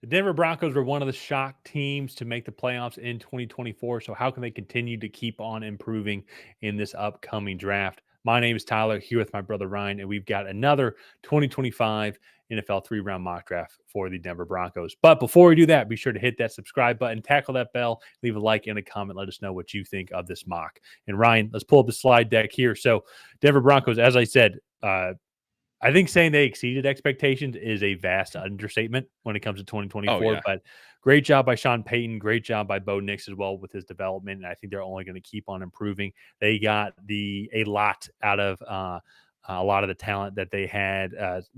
The Denver Broncos were one of the shock teams to make the playoffs in 2024. So, how can they continue to keep on improving in this upcoming draft? My name is Tyler, here with my brother Ryan, and we've got another 2025 NFL 3-round mock draft for the Denver Broncos. But before we do that, be sure to hit that subscribe button, tackle that bell, leave a like and a comment. Let us know what you think of this mock. And Ryan, let's pull up the slide deck here. So, Denver Broncos, as I said, I think saying they exceeded expectations is a vast understatement when it comes to Oh 2024, yeah. but great job by Sean Payton. Great job by Bo Nix as well with his development. And I think they're only going to keep on improving. They got a lot out of a lot of the talent that they had.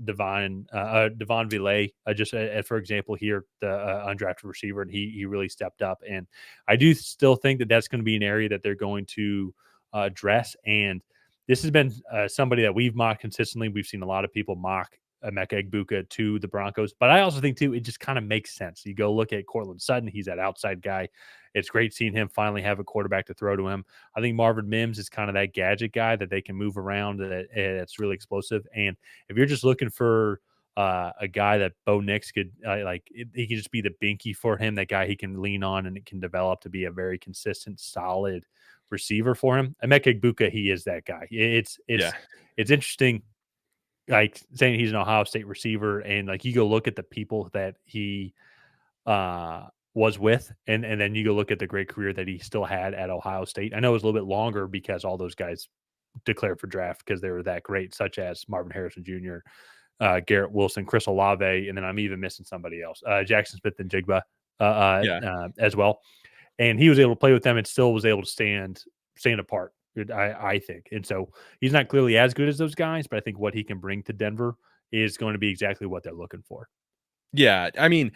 Devon Villay, just for example, here, the undrafted receiver, and he really stepped up. And I do still think that that's going to be an area that they're going to address. And this has been somebody that we've mocked consistently. We've seen a lot of people mock Emeka Egbuka to the Broncos, but I also think too it just kind of makes sense. You go look at Cortland Sutton; he's that outside guy. It's great seeing him finally have a quarterback to throw to him. I think Marvin Mims is kind of that gadget guy that they can move around. That's really explosive. And if you're just looking for a guy that Bo Nix could he could just be the binky for him. That guy he can lean on and it can develop to be a very consistent, solid receiver for him. Emeka Egbuka, he is that guy. Yeah. It's interesting, like saying he's an Ohio State receiver, and like you go look at the people that he was with, and then you go look at the great career that he still had at Ohio State. I know it was a little bit longer because all those guys declared for draft because they were that great, such as Marvin Harrison Jr., Garrett Wilson, Chris Olave, and then I'm even missing somebody else, Jackson Smith and Jigba Yeah. as well. And he was able to play with them and still was able to stand apart. I think, and so he's not clearly as good as those guys, but I think what he can bring to Denver is going to be exactly what they're looking for. Yeah. I mean,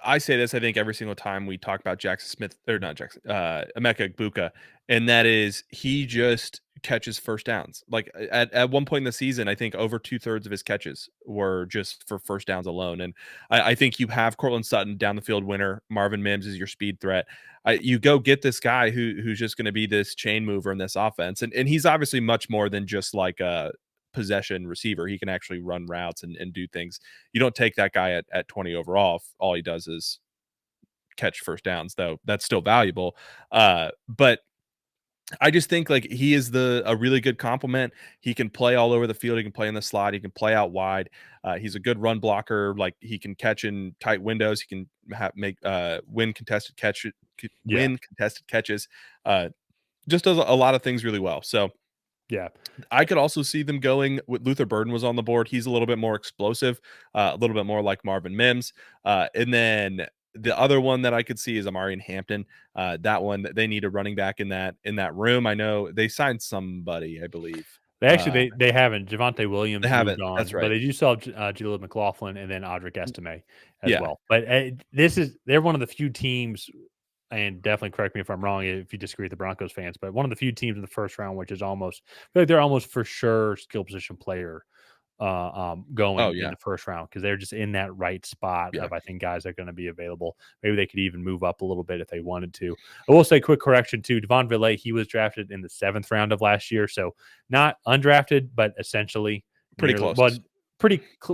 I say this, I think every single time we talk about Jackson Smith or not Jackson, Emeka Egbuka, and that is he just catches first downs. Like at one point in the season, I think over 2/3 of his catches were just for first downs alone. And I think you have Cortland Sutton down the field winner. Marvin Mims is your speed threat. You go get this guy who's just going to be this chain mover in this offense. And he's obviously much more than just like a possession receiver. He can actually run routes and do things. You don't take that guy at 20 overall if all he does is catch first downs, though that's still valuable. But I just think like he is a really good complement. He can play all over the field. He can play in the slot. He can play out wide. He's a good run blocker. Like he can catch in tight windows. He can win contested catches. Just does a lot of things really well. So Yeah, I could also see them going with Luther Burden was on the board. He's a little bit more explosive, a little bit more like Marvin Mims. And then the other one that I could see is Amari Hampton. That one they need a running back in that room. I know they signed somebody, I believe. they haven't. Javonte They Williams moved haven't. That's on, but right. they do still have Jaleel McLaughlin and then Audric Estime as Yeah. well. But they're one of the few teams, and definitely correct me if I'm wrong if you disagree with the Broncos fans, but one of the few teams in the first round which is almost I feel like they're almost for sure skill position player Oh going in yeah. the first round because they're just in that right spot Yeah. of I think guys are going to be available. Maybe they could even move up a little bit if they wanted to. I will say quick correction too. Devon Villay, he was drafted in the 7th round of last year, so not undrafted, but essentially Pretty nearly, close. well,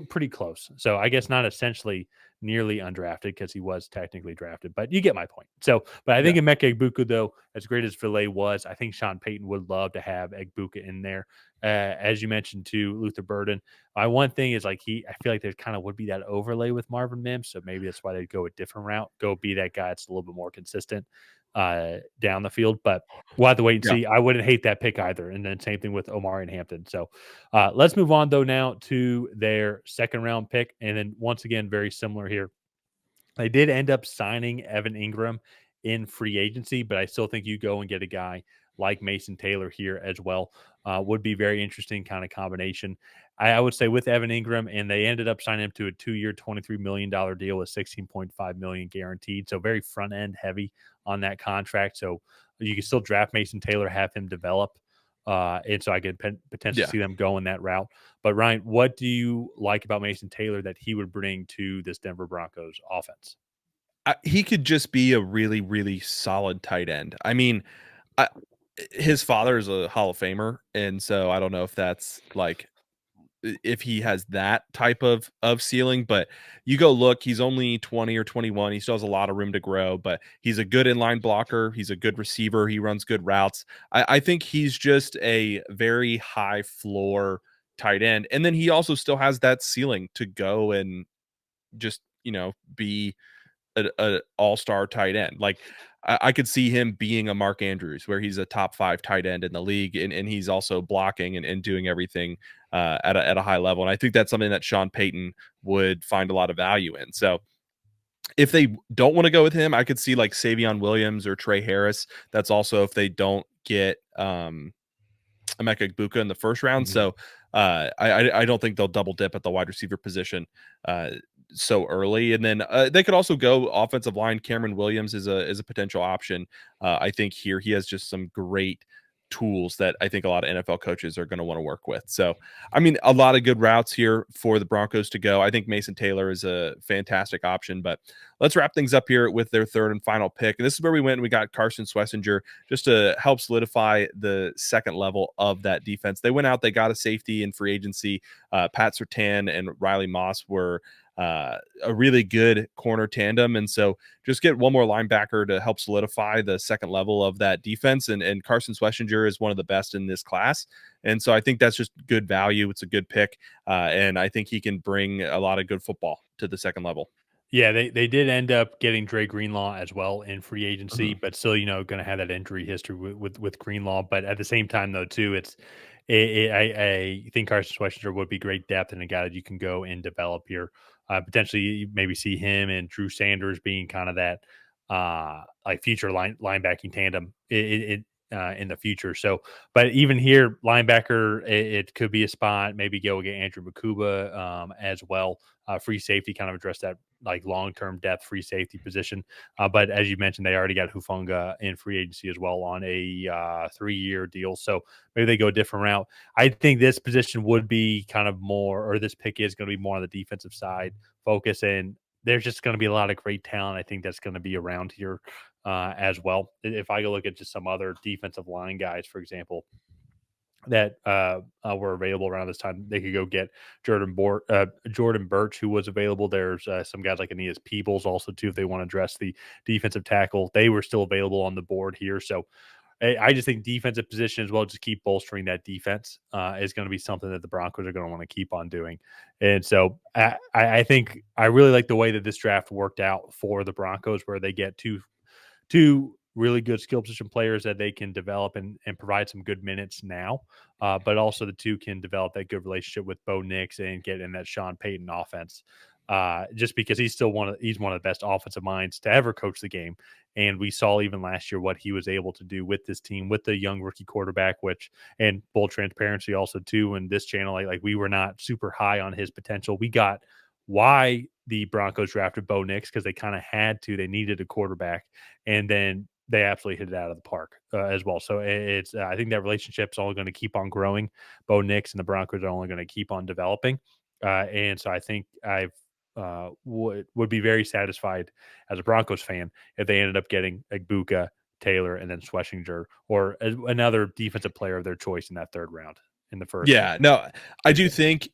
pretty close. So I guess not essentially nearly undrafted because he was technically drafted, but you get my point. So, but I think Yeah. Emeka Egbuka, though, as great as Villay was, I think Sean Payton would love to have Egbuka in there. As you mentioned to Luther Burden, my one thing is like I feel like there kind of would be that overlay with Marvin Mims, so maybe that's why they'd go a different route, go be that guy that's a little bit more consistent down the field. But we'll have to wait and Yeah. see. I wouldn't hate that pick either. And then same thing with Omari and Hampton. So let's move on though now to their 2nd round pick, and then once again very similar here. They did end up signing Evan Ingram in free agency, but I still think you go and get a guy like Mason Taylor here as well. Would be very interesting kind of combination. I would say with Evan Ingram, and they ended up signing him to a 2-year, $23 million deal with $16.5 million guaranteed. So very front end heavy on that contract. So you can still draft Mason Taylor, have him develop. And so I could potentially Yeah. see them going that route. But Ryan, what do you like about Mason Taylor that he would bring to this Denver Broncos offense? He could just be a really, really solid tight end. I mean, his father is a Hall of Famer, and so I don't know if that's like if he has that type of ceiling. But you go look, he's only 20 or 21. He still has a lot of room to grow, but he's a good inline blocker. He's a good receiver. He runs good routes. I think he's just a very high floor tight end. And then he also still has that ceiling to go and just, be a all-star tight end. Like I could see him being a Mark Andrews where he's a top 5 tight end in the league, and he's also blocking and doing everything at a high level. And I think that's something that Sean Payton would find a lot of value in. So if they don't want to go with him, I could see like Savion Williams or Trey Harris. That's also if they don't get Emeka Egbuka in the first round. Mhm. So I don't think they'll double dip at the wide receiver position so early. And then they could also go offensive line. Cameron Williams is a potential option. I think here he has just some great tools that I think a lot of NFL coaches are going to want to work with. So, I mean, a lot of good routes here for the Broncos to go. I think Mason Taylor is a fantastic option, but let's wrap things up here with their third and final pick. And this is where we went and we got Carson Schwesinger just to help solidify the second level of that defense. They went out, they got a safety in free agency. Pat Surtain and Riley Moss were a really good corner tandem. And so just get one more linebacker to help solidify the second level of that defense. And Carson Schwesinger is one of the best in this class. And so I think that's just good value. It's a good pick. And I think he can bring a lot of good football to the second level. Yeah, they did end up getting Dre Greenlaw as well in free agency, Mhm. but still, going to have that injury history with Greenlaw. But at the same time, though, too, I think Carson Schweizer would be great depth and a guy that you can go and develop here. Potentially, you maybe see him and Drew Sanders being kind of that like future linebacking tandem. In the future. So, but even here, linebacker, it could be a spot. Maybe go get Andrew Makuba as well. Free safety kind of address that like long-term depth free safety position. But as you mentioned, they already got Hufunga in free agency as well on a 3-year deal. So maybe they go a different route. I think this position would be kind of more, or this pick is going to be more on the defensive side focus. And there's just going to be a lot of great talent. I think that's going to be around here as well. If I go look at just some other defensive line guys, for example, that were available around this time. They could go get Jordan Birch, who was available. There's some guys like Aeneas Peebles also too, if they want to address the defensive tackle. They were still available on the board here. So I just think defensive position as well, just keep bolstering that defense is going to be something that the Broncos are going to want to keep on doing. And so I think I really like the way that this draft worked out for the Broncos, where they get two really good skill position players that they can develop and provide some good minutes now. But also the two can develop that good relationship with Bo Nix and get in that Sean Payton offense. Just because he's one of the best offensive minds to ever coach the game. And we saw even last year what he was able to do with this team, with the young rookie quarterback, and full transparency also too. And this channel, like we were not super high on his potential. We got why the Broncos drafted Bo Nix, because they kind of had to. They needed a quarterback, and then they absolutely hit it out of the park as well. So it's I think that relationship's only going to keep on growing. Bo Nix and the Broncos are only going to keep on developing, and so I think I've would be very satisfied as a Broncos fan if they ended up getting Egbuka, Taylor, and then Schwesinger, or another defensive player of their choice in that third round in the first. Yeah, no, I do think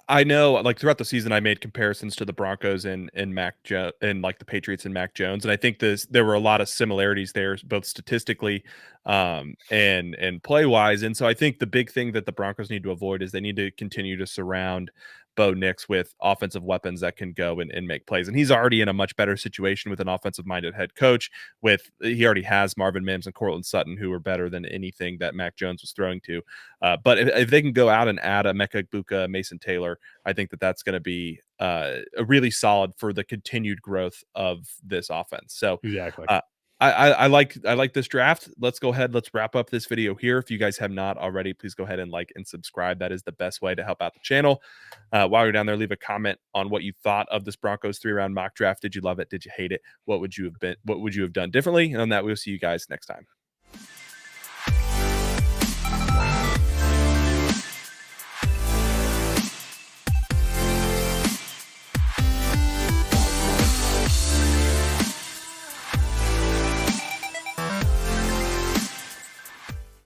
I know, like throughout the season, I made comparisons to the Broncos and and like the Patriots and Mac Jones, and I think there were a lot of similarities there, both statistically, and play wise. And so I think the big thing that the Broncos need to avoid is they need to continue to surround Bo Nix with offensive weapons that can go and make plays. And he's already in a much better situation with an offensive minded head coach. He already has Marvin Mims and Cortland Sutton, who are better than anything that Mac Jones was throwing to. But if they can go out and add a Emeka Egbuka, Mason Taylor, I think that's going to be a really solid for the continued growth of this offense. So, Exactly. uh, I like this draft. Let's go ahead. Let's wrap up this video here. If you guys have not already, please go ahead and like and subscribe. That is the best way to help out the channel. While you're down there, leave a comment on what you thought of this Broncos 3-round mock draft. Did you love it? Did you hate it? What would you have done differently? And on that, we'll see you guys next time.